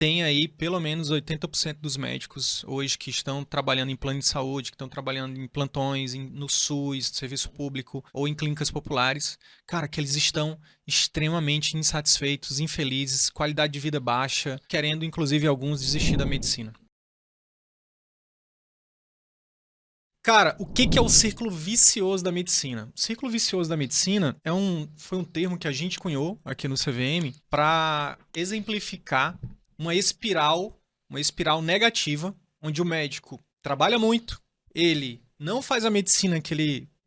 tem aí pelo menos 80% dos médicos hoje que estão trabalhando em plano de saúde, que estão trabalhando em plantões, no SUS, serviço público ou em clínicas populares, cara, que eles estão extremamente insatisfeitos, infelizes, qualidade de vida baixa, querendo inclusive alguns desistir da medicina. Cara, o que é o círculo vicioso da medicina? O círculo vicioso da medicina foi um termo que a gente cunhou aqui no CVM para exemplificar uma espiral negativa, onde o médico trabalha muito, ele não faz a medicina que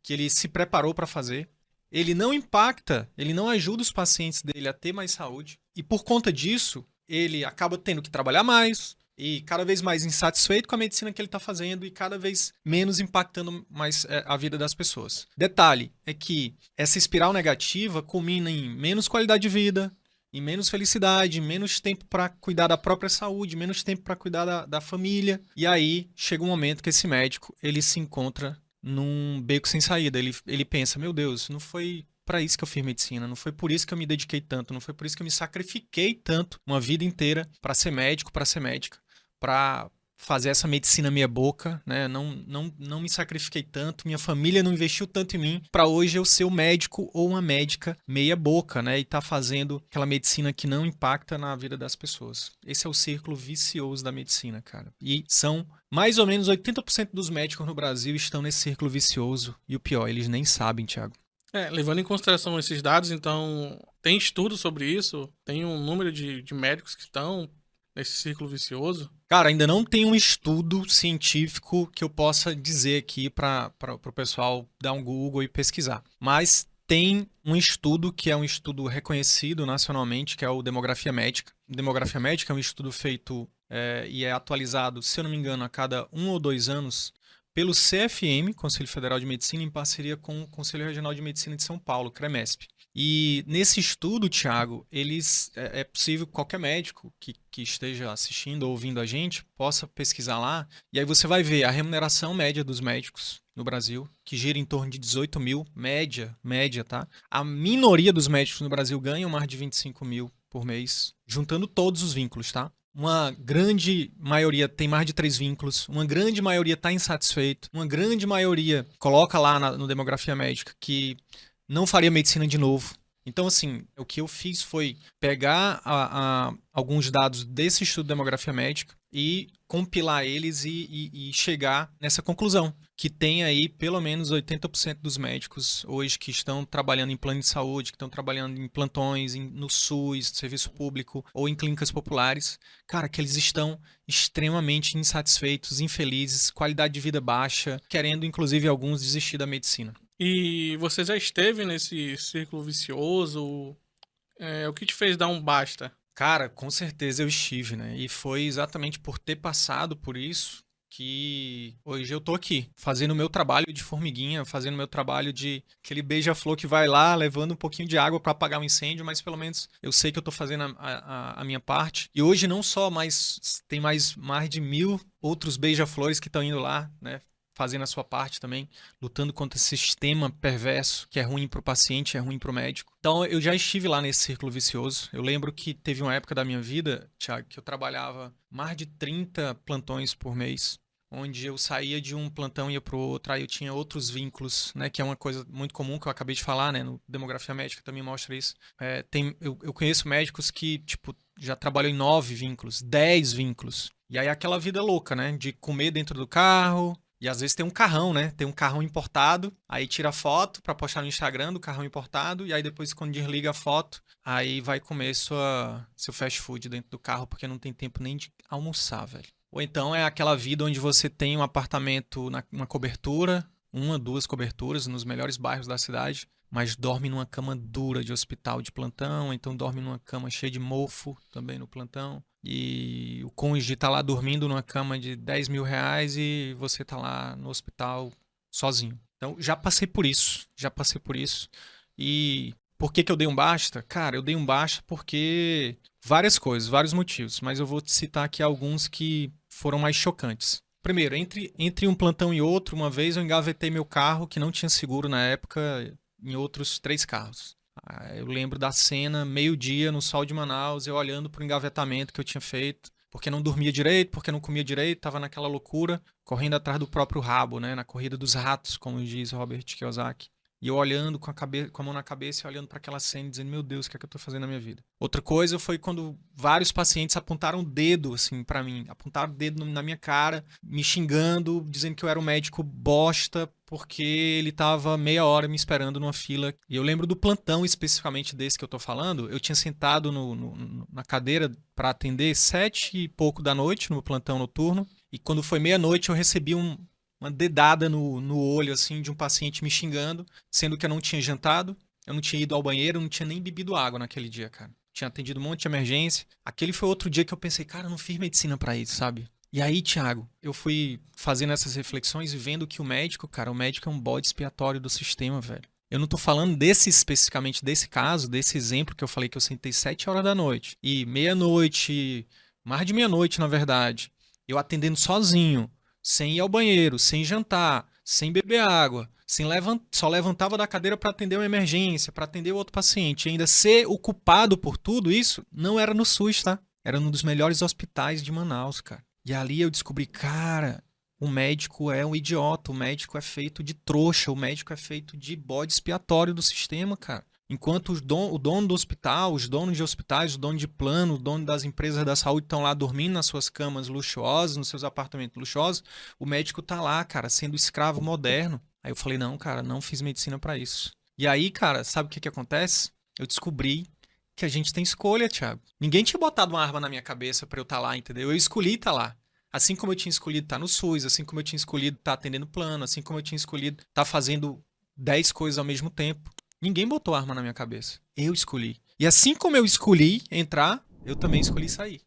ele se preparou para fazer, ele não impacta, ele não ajuda os pacientes dele a ter mais saúde, e por conta disso, ele acaba tendo que trabalhar mais, e cada vez mais insatisfeito com a medicina que ele está fazendo e cada vez menos impactando mais a vida das pessoas. Detalhe é que essa espiral negativa culmina em menos qualidade de vida, em menos felicidade, menos tempo para cuidar da própria saúde, menos tempo para cuidar da família. E aí chega um momento que esse médico ele se encontra num beco sem saída. Ele pensa, meu Deus, não foi para isso que eu fiz medicina, não foi por isso que eu me dediquei tanto, não foi por isso que eu me sacrifiquei tanto uma vida inteira para ser médico, para ser médica, para fazer essa medicina meia boca, né? Não me sacrifiquei tanto, minha família não investiu tanto em mim para hoje eu ser um médico ou uma médica meia boca, né? E tá fazendo aquela medicina que não impacta na vida das pessoas. Esse é o círculo vicioso da medicina, cara. E são mais ou menos 80% dos médicos no Brasil estão nesse círculo vicioso. E o pior, eles nem sabem, Thiago. Levando em consideração esses dados, então, tem estudo sobre isso? Tem um número de médicos que estão nesse círculo vicioso? Cara, ainda não tem um estudo científico que eu possa dizer aqui para o pessoal dar um Google e pesquisar. Mas tem um estudo que é um estudo reconhecido nacionalmente, que é o Demografia Médica. Demografia Médica é um estudo feito e é atualizado, se eu não me engano, a cada 1 ou 2 anos pelo CFM, Conselho Federal de Medicina, em parceria com o Conselho Regional de Medicina de São Paulo, CREMESP. E nesse estudo, Thiago, é possível que qualquer médico que esteja assistindo ou ouvindo a gente possa pesquisar lá. E aí você vai ver a remuneração média dos médicos no Brasil, que gira em torno de 18 mil, média, tá? A minoria dos médicos no Brasil ganham mais de 25 mil por mês, juntando todos os vínculos, tá? Uma grande maioria tem mais de 3 vínculos, uma grande maioria está insatisfeito, uma grande maioria coloca lá no Demografia Médica que não faria medicina de novo. Então, assim, o que eu fiz foi pegar alguns dados desse estudo de demografia médica e compilar eles e chegar nessa conclusão, que tem aí pelo menos 80% dos médicos hoje que estão trabalhando em plano de saúde, que estão trabalhando em plantões, no SUS, serviço público ou em clínicas populares, cara, que eles estão extremamente insatisfeitos, infelizes, qualidade de vida baixa, querendo inclusive alguns desistir da medicina. E você já esteve nesse círculo vicioso? O que te fez dar um basta? Cara, com certeza eu estive, né? E foi exatamente por ter passado por isso que hoje eu tô aqui, fazendo o meu trabalho de formiguinha, fazendo o meu trabalho de aquele beija-flor que vai lá levando um pouquinho de água para apagar o incêndio, mas pelo menos eu sei que eu tô fazendo a minha parte. E hoje não só, mas tem mais de 1.000 outros beija-flores que estão indo lá, né? Fazendo a sua parte também, lutando contra esse sistema perverso que é ruim para o paciente, é ruim para o médico. Então eu já estive lá nesse círculo vicioso. Eu lembro que teve uma época da minha vida, Thiago, que eu trabalhava mais de 30 plantões por mês, onde eu saía de um plantão e ia para o outro, aí eu tinha outros vínculos, né, que é uma coisa muito comum que eu acabei de falar, né, no Demografia Médica também mostra isso. Eu conheço médicos que, tipo, já trabalham em 9 vínculos, 10 vínculos. E aí aquela vida louca, né, de comer dentro do carro. E às vezes tem um carrão, né? Tem um carrão importado, aí tira foto pra postar no Instagram do carrão importado, e aí depois quando desliga a foto, aí vai comer seu fast food dentro do carro, porque não tem tempo nem de almoçar, velho. Ou então é aquela vida onde você tem um apartamento uma cobertura, 1, 2 coberturas nos melhores bairros da cidade, mas dorme numa cama dura de hospital de plantão, então dorme numa cama cheia de mofo também no plantão. E o cônjuge tá lá dormindo numa cama de 10 mil reais e você tá lá no hospital sozinho. Então, já passei por isso. Já passei por isso. E por que eu dei um basta? Cara, eu dei um basta porque várias coisas, vários motivos. Mas eu vou te citar aqui alguns que foram mais chocantes. Primeiro, entre um plantão e outro, uma vez eu engavetei meu carro, que não tinha seguro na época, em outros 3 carros. Eu lembro da cena, meio-dia, no sol de Manaus, eu olhando pro engavetamento que eu tinha feito, porque não dormia direito, porque não comia direito, tava naquela loucura, correndo atrás do próprio rabo, né? Na corrida dos ratos, como diz Robert Kiyosaki. E eu olhando com a mão na cabeça e olhando para aquela cena, dizendo, meu Deus, o que é que eu tô fazendo na minha vida? Outra coisa foi quando vários pacientes apontaram o dedo, assim, para mim. Apontaram o dedo na minha cara, me xingando, dizendo que eu era um médico bosta, porque ele tava meia hora me esperando numa fila. E eu lembro do plantão especificamente desse que eu tô falando. Eu tinha sentado na cadeira para atender 7 e pouco da noite, no plantão noturno. E quando foi meia-noite, eu recebi uma dedada no olho, assim, de um paciente me xingando, sendo que eu não tinha jantado, eu não tinha ido ao banheiro, eu não tinha nem bebido água naquele dia, cara. Tinha atendido um monte de emergência. Aquele foi outro dia que eu pensei, cara, eu não fiz medicina pra isso, sabe? E aí, Thiago, eu fui fazendo essas reflexões e vendo que o médico, cara, o médico é um bode expiatório do sistema, velho. Eu não tô falando especificamente desse caso, desse exemplo que eu falei que eu sentei 7 horas da noite. E meia-noite, mais de meia-noite, na verdade, eu atendendo sozinho, sem ir ao banheiro, sem jantar, sem beber água, só levantava da cadeira para atender uma emergência, para atender o outro paciente. E ainda ser o culpado por tudo isso não era no SUS, tá? Era num dos melhores hospitais de Manaus, cara. E ali eu descobri, cara, o médico é um idiota, o médico é feito de trouxa, o médico é feito de bode expiatório do sistema, cara. Enquanto o dono do hospital, os donos de hospitais, os donos de plano, o dono das empresas da saúde estão lá dormindo nas suas camas luxuosas, nos seus apartamentos luxuosos, o médico tá lá, cara, sendo escravo moderno. Aí eu falei, não, cara, não fiz medicina pra isso. E aí, cara, sabe o que acontece? Eu descobri que a gente tem escolha, Thiago. Ninguém tinha botado uma arma na minha cabeça pra eu estar lá, entendeu? Eu escolhi estar lá. Assim como eu tinha escolhido estar no SUS, assim como eu tinha escolhido estar atendendo plano, assim como eu tinha escolhido estar fazendo 10 coisas ao mesmo tempo. Ninguém botou arma na minha cabeça. Eu escolhi. E assim como eu escolhi entrar, eu também escolhi sair.